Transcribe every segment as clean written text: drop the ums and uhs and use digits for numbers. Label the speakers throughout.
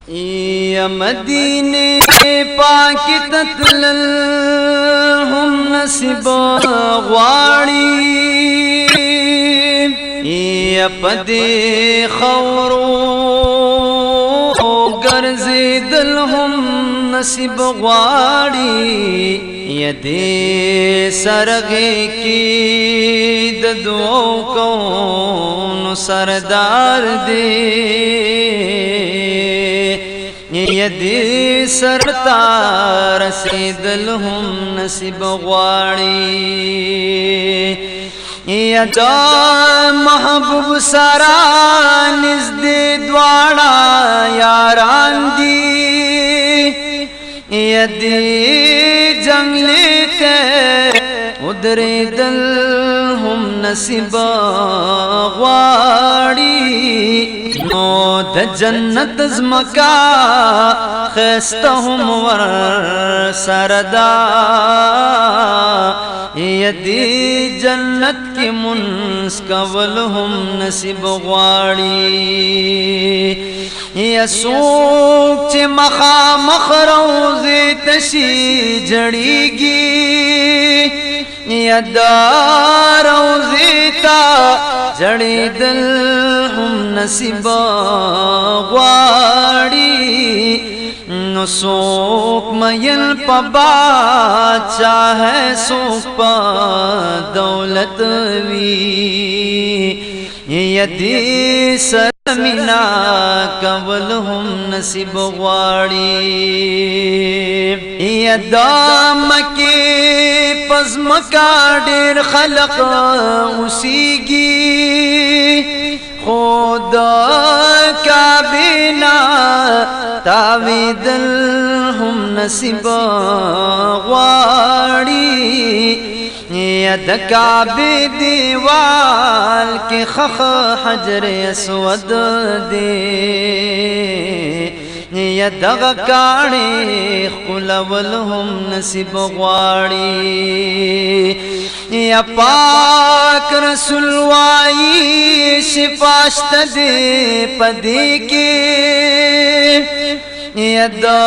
Speaker 1: یا مدینے پاک تتلل ہم نصیب غواړي یا پدې خورو ګرځیدل هم نصیب غواړي یا دې سرغه کې د دوو کونو سردار دې یدی سرتا رسیدل هم نصیب غواړي یا دا محبوب سرا نزدې دواړه یاران دي یدی جنگلی ته ودرېدل هم نصیب غواړي نو د جنت زمکا خستهم ور سردا یدی جنت کی منس کولهم نصیب غواړي یا سوک چه مخا مخروزی تشی جڑیگی یا دا روزی تا جڑی دل هم نصیب غواړي نو سوک میل پا بادشاہ ہے سوک پا دولت وی یدی سرمینا کول هم نصیب غواړي یدا مکی پس مکا ډیر خلق اوسیږي خدا کابینا تاویدل هم نصیب غواړي یا د کعبه دیوال کې خخ حجر اسود دی یا دغه کاڼي خلول هم نصیب غواړي یا پاک رسول وای شفاشت دې پدې کې یا دا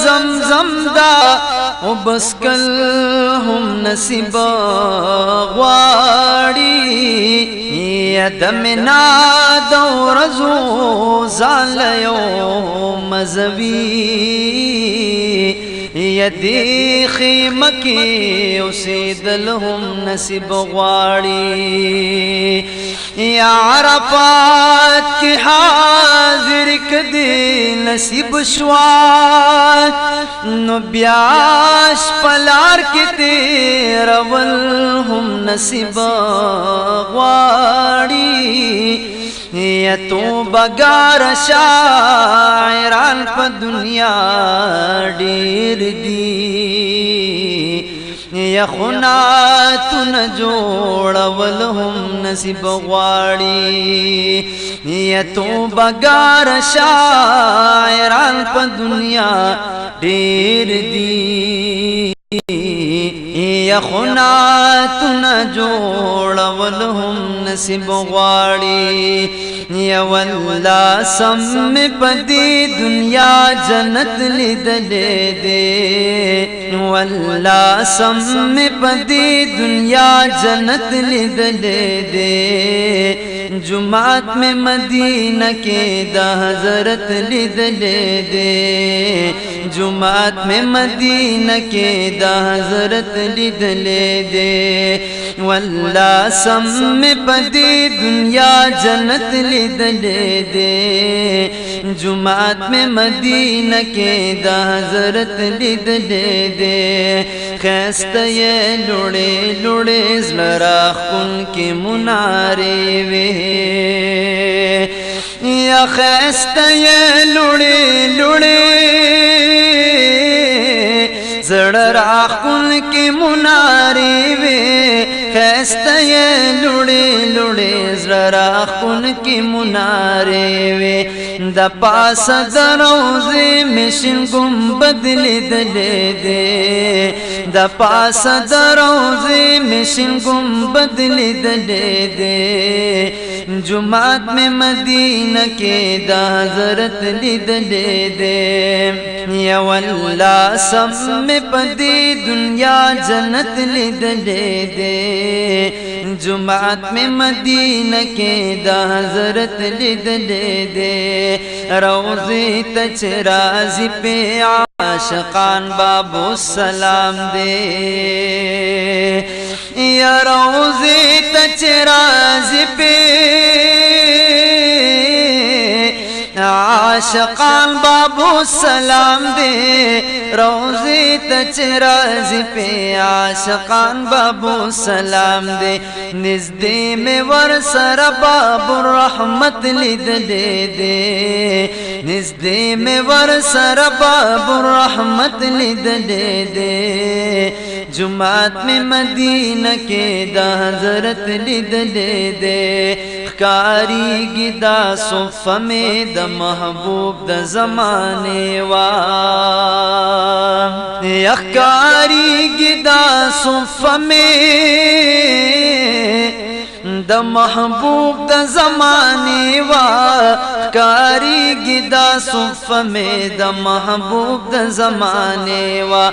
Speaker 1: زمزم دا وبسکل هم نصیب غواړي یا د منا د ورځو ځان یو مزوي یا دې خیمه کې اوسېدل هم نصیب غواړي یا عرفات کی حاضر کدی نصیب شوا نو بیاش پلار کی تیرول هم نصیب غواړي یا تو بگار شاعران پا دنیا ډیر دی یا خناتون جوړول هم نصیب غواړي یا تو بگار شاعران پا دنیا ډیر دی یا خناتون جوړول هم نصیب غواړي یا والله سم پدی دنیا جنت لیدلې دې والله سم پدی دنیا جنت لیدلې دې جمعات میں مدینہ کے دا حضرت لیدلې دې جمعات میں مدینہ کے دا حضرت لیدلې دې والله سم پدی دنیا جنت لیدلې دې جمعات میں مدینہ کے دا حضرت لیدلې دې خسته یې لوړې لوړې زړه راخون کې منارې وې یا خسته یې لوړې لوړې زړه راخون کې منارې وې خسته یې لوړې لوړې زړه راخون کې منارې وې د پاسه د روضې مشین ګنبد لیدلې دې د پاسه د روضې مشین ګنبد لیدلې دې جمعات میں مدینہ کے دا حضرت لیدلے دے یا واللہ سب میں پدی دنیا جنت لیدلے دے جمعات میں مدینہ کے دا حضرت لیدلے دے روضی تچرازی پہ عاشقان بابو سلام دے یا روضی تچرازی پہ عاشقان بابو سلام دے روضی تچرازی پہ عاشقان بابو سلام دے نزدے میں ورسر باب الرحمت لیدلے دے نزدے میں ورسر باب الرحمت لیدلے دے جمعات میں مدینہ کے دا حضرت لیدلے دے کاری گی دا صف میں دا محبوب دا زمانے وا کاری گی دا صف میں دا محبوب دا زمانے وا کاری گی دا صف میں دا محبوب دا زمانے وا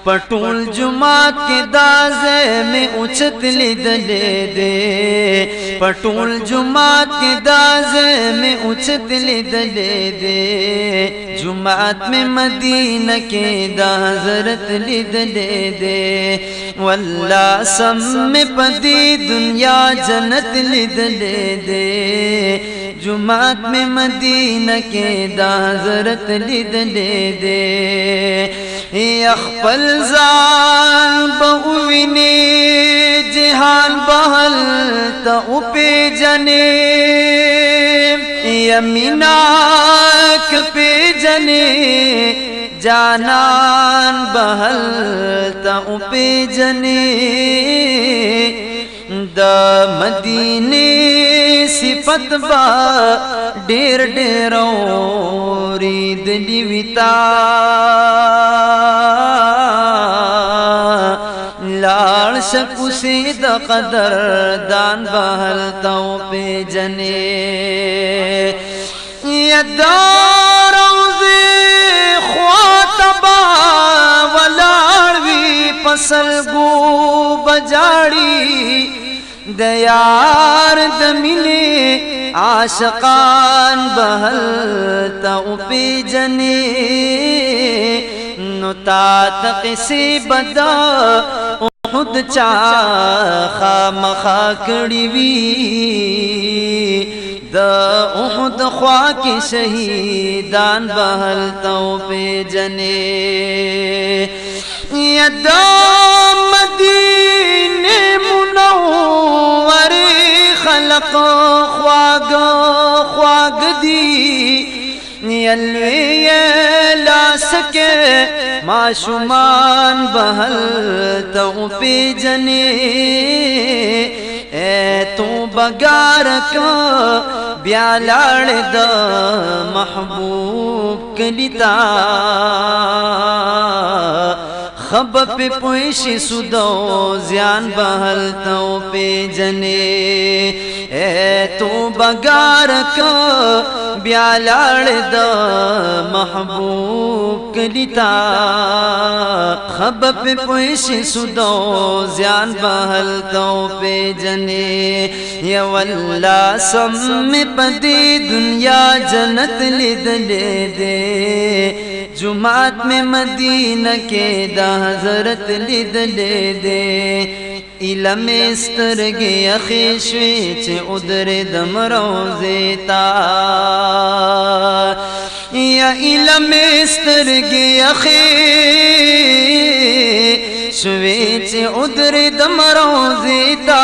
Speaker 1: پٹول جمعات کے دازے میں اچھت لیدلے دے پٹول جمعات کے دازے میں اچھت لیدلے دے جمعات میں مدینہ کے دا حضرت لیدلے دے واللہ سم میں پدی دنیا جنت لیدلے دے جمعات میں مدینہ کے دا حضرت لیدلے دے اخپل زان بہوینی جہان بہل تا اپی جنے یمیناک پی جنے جانان بہل تا اپی جنے دا مدینے صفت با ڈیر ڈیروری دلی ویتا لال شکو سید قدر دان بہل تو پہ جنے یدار روزی خواتبا ولاروی پسل گو بجاڑی دیار دملے عاشقان بہل تو پہ جنے نتات قسی بدا خود چاخا مخا کڑی وی دا احد خواہ کی شہیدان بہل تو پہ جنے یدا مدینے منور خلق خواگ خواگ دی یلوی لا سکے معشومان بہل تو پی جنے اے تو بگارک بیالاڑ دا محبوب کلیتا خب پہ پوشی سدو زیان بہل تو پہ جنے اے تو بگارک بیالاڑ دا محبوب کلیتا خب پہ پوشی سدو زیان بہل تو پہ جنے یا واللہ سم میں پدی دنیا جنت لیدلے دے جمعات میں مدینہ کے دا حضرت لیدلے دے علم استرگی اخیشوی چے ادر دم روزے تا یا علم استرگی اخیشوی چے ادر دم روزے تا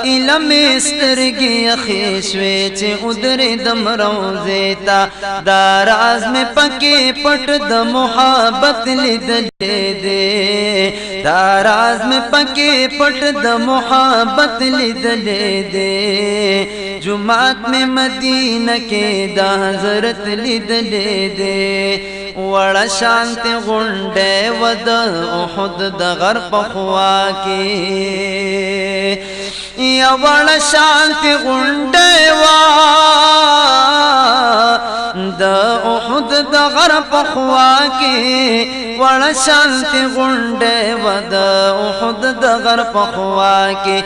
Speaker 1: علم استرگی اخیشوی چے ادر دم روزے تا داراز میں پکے پٹ دا محبت لیدلے دے داراز میں پکے پٹ دا محبت لیدلے دے جمعات میں مدینہ کے دا حضرت لیدلے دے وڑا شانت غنڈے ود احد دا غرب خوا کے یا وړ شانتی غونډه وا د احد د غر په خوا کې وړ شانتی غونډه وا د احد د غر په خوا کې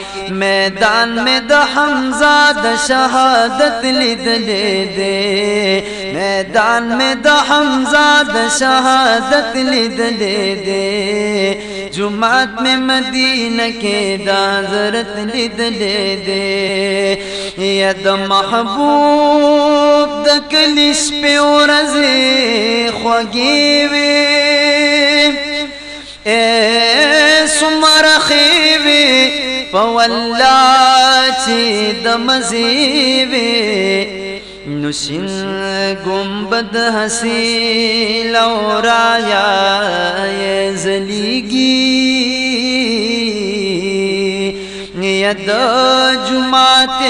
Speaker 1: میدان میں د حمزه د شهادت لیدلې دې میدان میں د حمزه د شهادت لیدلې دې جمعات میں مدینہ کے دا حضرت لیدلے دے یا دا محبوب دا کلیس پہ ورزے خوگی وے اے سمر خیوے پا واللہ چی دا مزیوے نشین گنبد حسیل اور آیا یہ زلیگی ید جماعت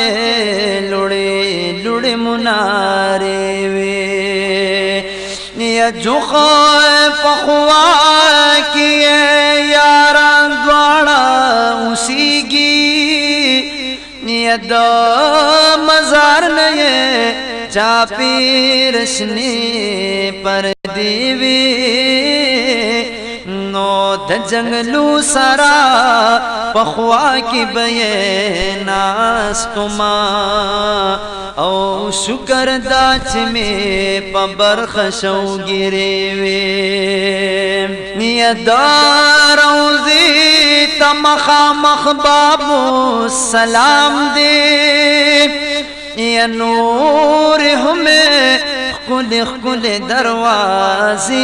Speaker 1: لڑے لڑے منارے وے یا جو خواب پخوا کیے یاران دوارا اسی گی ید مزار نئے چاپی رشنی پر دیوی نو د جنگلو سرا پخوا کی بے ناستما او شکر دا چھ میں پبر خشو گرے وے نیدا روزی تمخا مخبابو سلام دے یا نور ہمیں خل خل دروازی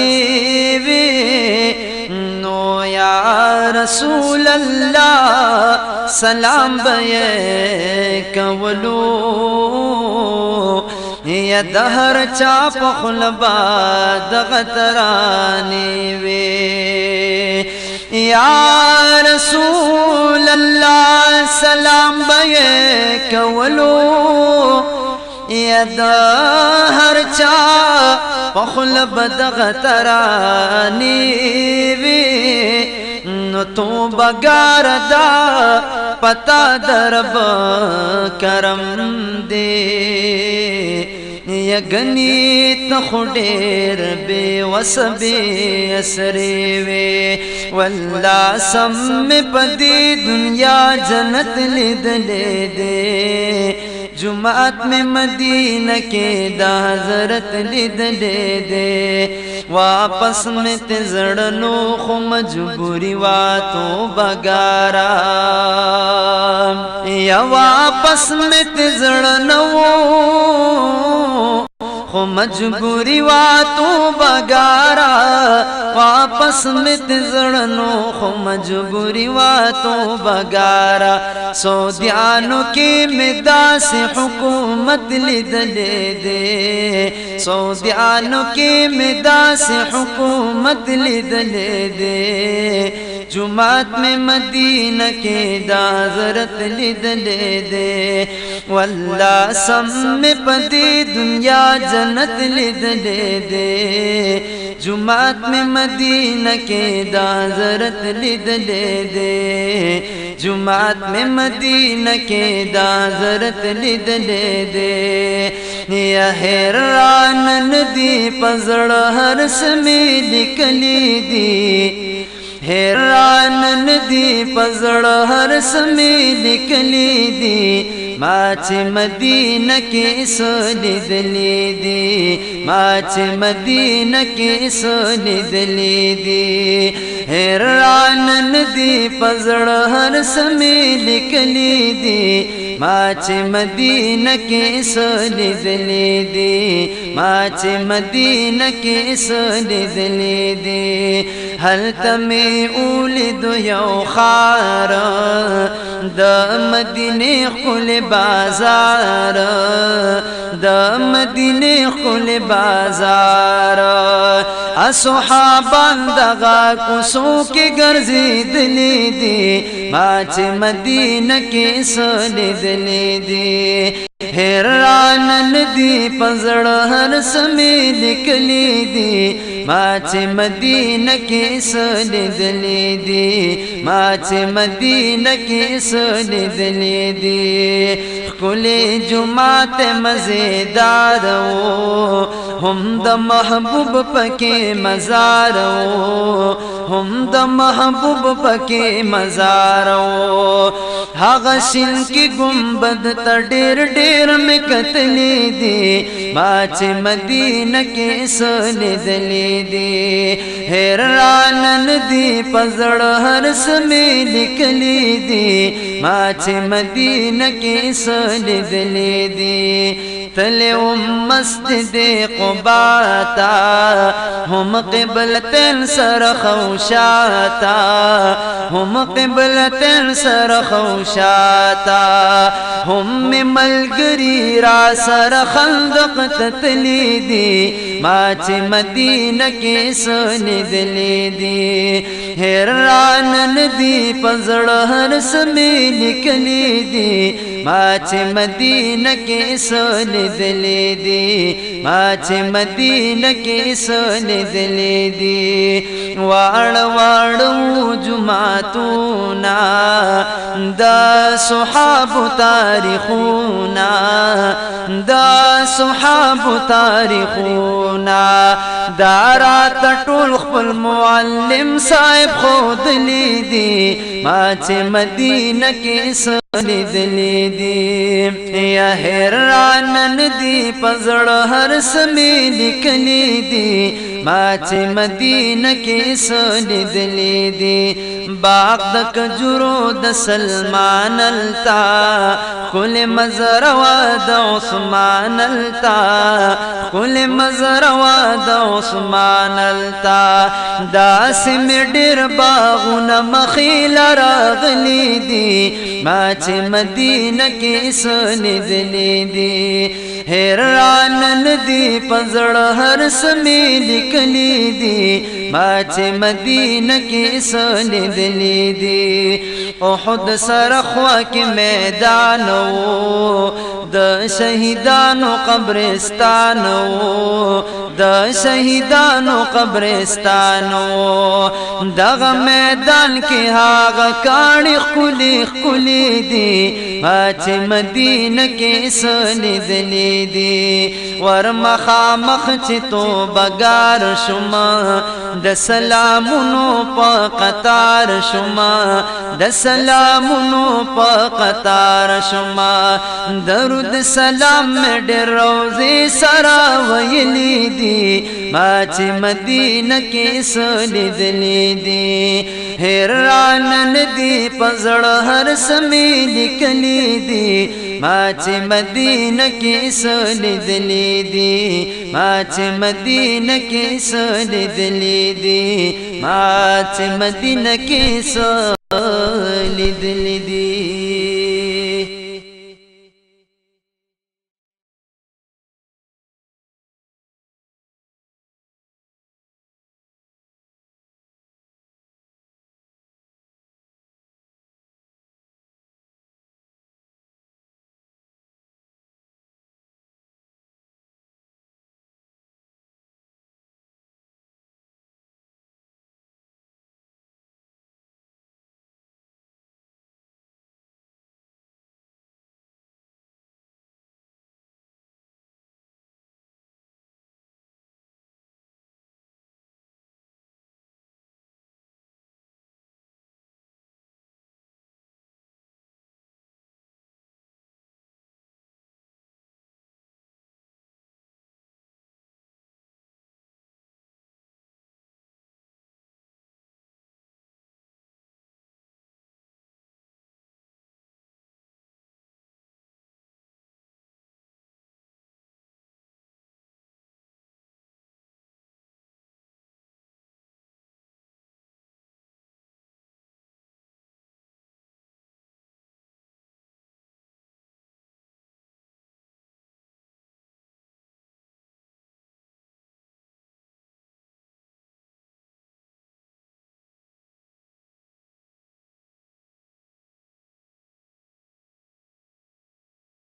Speaker 1: وی نو یا رسول اللہ سلام بے کولو یا دہر چاپ خلبا دغترانی وی یا رسول اللہ سلام بے کولو یا دا ہر چا پخل بدغترانی وی نو تو بگار دا پتا درب کرم دے یا گنیت خودیر بے وسبی اسری وی واللہ سم پدی دنیا جنت لدلے دے جمعات میں مدینہ کے دا حضرت لیدلے دے واپس میں تزڑنو خو مجبوری واتو بگارا یا واپس میں تزڑنو خو مجبوری واتو بگارا واپس مت زڑنو خو مجبوری واتو بگارا سعودیانو کی مدا سے حکومت لیدلے دے سعودیانو کی مدا سے حکومت لیدلے دے جمعات میں مدینہ کے دا حضرت لیدلے دے واللہ سم پدی دنیا جنت لیدلے دے جمعات میں مدینہ کے دا حضرت لیدلے دے جمعات میں مدینہ کے دا حضرت لیدلے دے یا حیران ندی پزڑ ہر سمی لکلی دی حیران ندی پزڑ ہر سمی لکلی دی ماچ مدینہ کے سولی دلی دی ماچ مدینہ کے سولی دلی دی حیران ندی پزڑ ہر سمی لکلی دی ماچ مدینہ کے سولی دلی دی ماچ مدینہ کے سولی دلی دی حل تمی اولد یو خار دا مدینہ خل بازار دا مدینہ خل بازار اصحابان دغا کسوں کی گرزی دلی دی ماچ مدینہ کے سولی دلی دی حیران ندی پزڑ ہر سمی لکلی دی ما چې مدینه کې سلیدلې دي ما چې مدینه کې سلیدلې دي کلی جماعت مزیدار هم د محبوب پکې مزار هم د محبوب پکې مزار هغه شین کې گنبد ته ډېر ډېر مې کتلې دي ما چې مدینه کې سلیدلې دي حیران ندي پزړه هر سمې لیکلې دي ما چې مدینه کې سلیدلې دي تلو مسجد قباء تا هم قبلتين سر خوشاتا هم قبلتين سر خوشاتا هم ملګری را سر خندق تتلی دي ما چې مدینه کې سلیدلې دي حیران ندي پزړه هر سمې لیکلې دي ما چې مدینه کې سلیدلې دي ما چې مدینه کې سلیدلې دي واړ واړ جمعتونا دا صحاب تاریخونا دا صحاب تاریخونا دارات ټول خپل معلم صاحب خود لیدي ما چې مدینه کې سلیدلې دي یا حیران ندي پزړه هر سمې لیکلې دي ما چې مدینه کې سلیدلې دي باغ د کجورو د سلمان التا خل مزر وا د عثمان التا خل مزر وا د عثمان التا داس می ډېر باغونه مخیل راغلي دي ما چې مدینه کې سلیدلې دي حیران ندي پزړه هر سمې لیکلې دي ما چې مدینه کې سلیدلې دي احد سره خوا کې میدان د شهیدانو قبرستان د شهیدانو قبرستان دغه میدان کې هغه کاڼي خولي خولي دي ما چې مدینه کې سلیدلې دي ورمخامخ چې توبګار شوما د سلامونو په قطار شوما د سلامونو په قطار شوما درود سلام ډېر روزي سره ویلي دي ما چې مدینه کې سلیدلې دي حیران ندي پزړه هر سمې لیکلې دي ما چې مدینه کې سلیدلې دي ما چې مدینه کې سلیدلې دي ما چې مدینه کې سلیدلې